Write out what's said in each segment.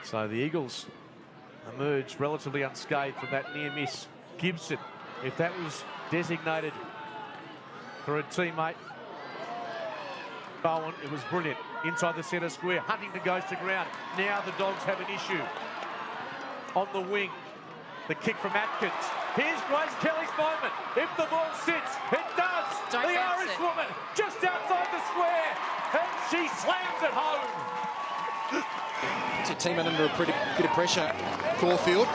So the Eagles emerged relatively unscathed from that near miss. Gibson, if that was designated for a teammate, Bowen, it was brilliant. Inside the centre square, Huntington goes to ground. Now the Dogs have an issue. On the wing, the kick from Atkins. Here's Grace Kelly's moment. If the ball sits, it does. The Irish woman just outside the square, and she slams it home. It's a team under a pretty bit of pressure. Caulfield,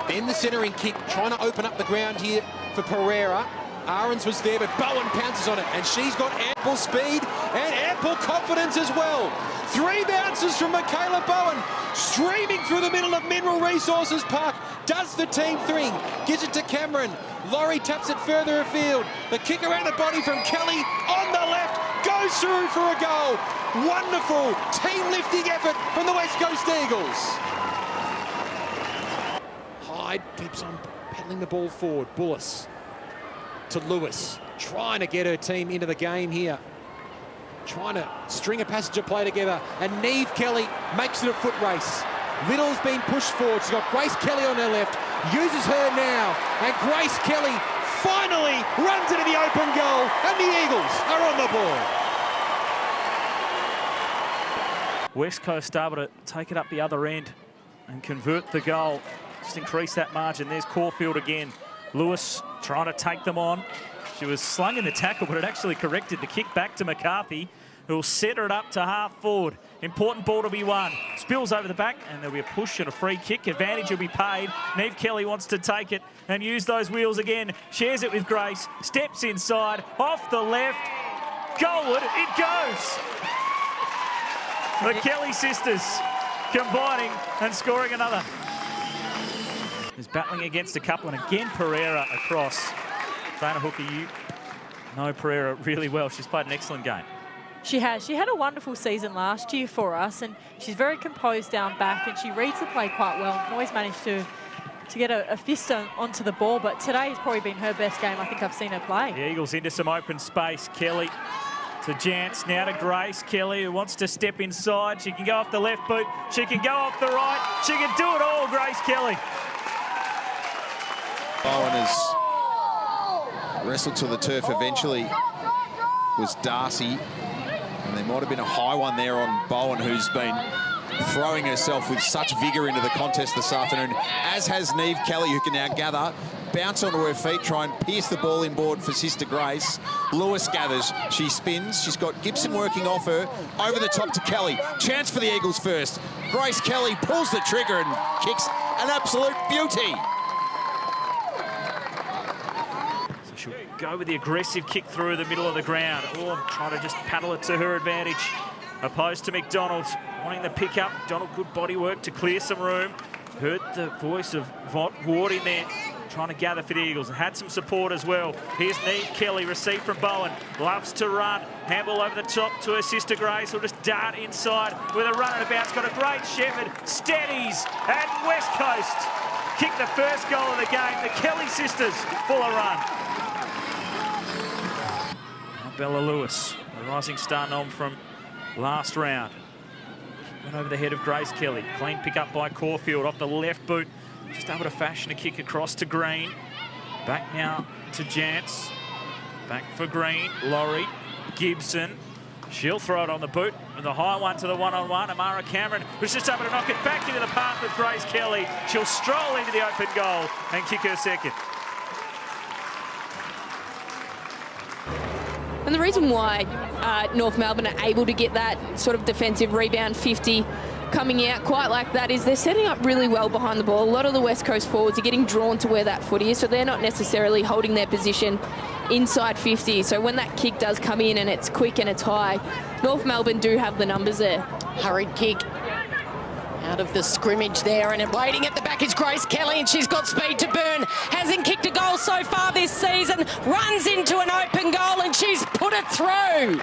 then the centering kick, trying to open up the ground here for Pereira. Ahrens was there, but Bowen pounces on it, and she's got ample speed and ample confidence as well. 3 bounces from Michaela Bowen, streaming through the middle of Mineral Resources Park. Does the team thing, gives it to Cameron. Laurie taps it further afield. The kick around the body from Kelly on the left, goes through for a goal. Wonderful team-lifting effort from the West Coast Eagles. Hyde keeps on peddling the ball forward. Bullis to Lewis, trying to get her team into the game here. Trying to string a passenger play together, and Neve Kelly makes it a foot race. Little's been pushed forward. She's got Grace Kelly on her left, uses her now, and Grace Kelly finally runs into the open goal, and the Eagles are on the board. West Coast able to take it up the other end and convert the goal. Just increase that margin. There's Caulfield again. Lewis trying to take them on. She was slung in the tackle, but it actually corrected the kick back to McCarthy, who will set it up to half forward. Important ball to be won. Spills over the back, and there'll be a push and a free kick. Advantage will be paid. Neve Kelly wants to take it and use those wheels again. Shares it with Grace. Steps inside. Off the left. Goalward it goes. The Kelly sisters combining and scoring another. Is battling against a couple, and again Pereira across. Dana Hooker, you know Pereira really well. She's played an excellent game. She has. She had a wonderful season last year for us, and she's very composed down back, and she reads the play quite well and can always manage to get a fist onto the ball. But today has probably been her best game I think I've seen her play. The Eagles into some open space. Kelly to Jance, now to Grace Kelly, who wants to step inside. She can go off the left boot. She can go off the right. She can do it all, Grace Kelly. Bowen has wrestled to the turf eventually. Was Darcy, and there might have been a high one there on Bowen, who's been throwing herself with such vigour into the contest this afternoon, as has Neve Kelly, who can now gather, bounce onto her feet, try and pierce the ball inboard for Sister Grace. Lewis gathers, she spins, she's got Gibson working off her, over the top to Kelly. Chance for the Eagles first. Grace Kelly pulls the trigger and kicks an absolute beauty. She'll go with the aggressive kick through the middle of the ground. Oh, trying to just paddle it to her advantage. Opposed to McDonald, wanting the pick up. McDonald, good body work to clear some room. Heard the voice of Ward in there, trying to gather for the Eagles, and had some support as well. Here's Neve Kelly, received from Bowen. Loves to run. Handball over the top to her sister Grace. Will just dart inside with a run and a bounce. Got a great Shepherd. Steadies at West Coast. Kicked the first goal of the game. The Kelly sisters full of run. Bella Lewis, the rising star nom from last round. Went over the head of Grace Kelly. Clean pick up by Caulfield off the left boot. Just able to fashion a kick across to Green. Back now to Jance. Back for Green. Laurie. Gibson. She'll throw it on the boot. And the high one to the one-on-one. Amara Cameron was just able to knock it back into the path of Grace Kelly. She'll stroll into the open goal and kick her second. And the reason why North Melbourne are able to get that sort of defensive rebound 50 coming out quite like that is they're setting up really well behind the ball. A lot of the West Coast forwards are getting drawn to where that footy is, so they're not necessarily holding their position inside 50. So when that kick does come in and it's quick and it's high, North Melbourne do have the numbers there. Hurried kick out of the scrimmage there, and waiting at the back is Grace Kelly, and she's got speed to burn. Hasn't kicked a goal so far this season, runs into an open goal, and she's put it through.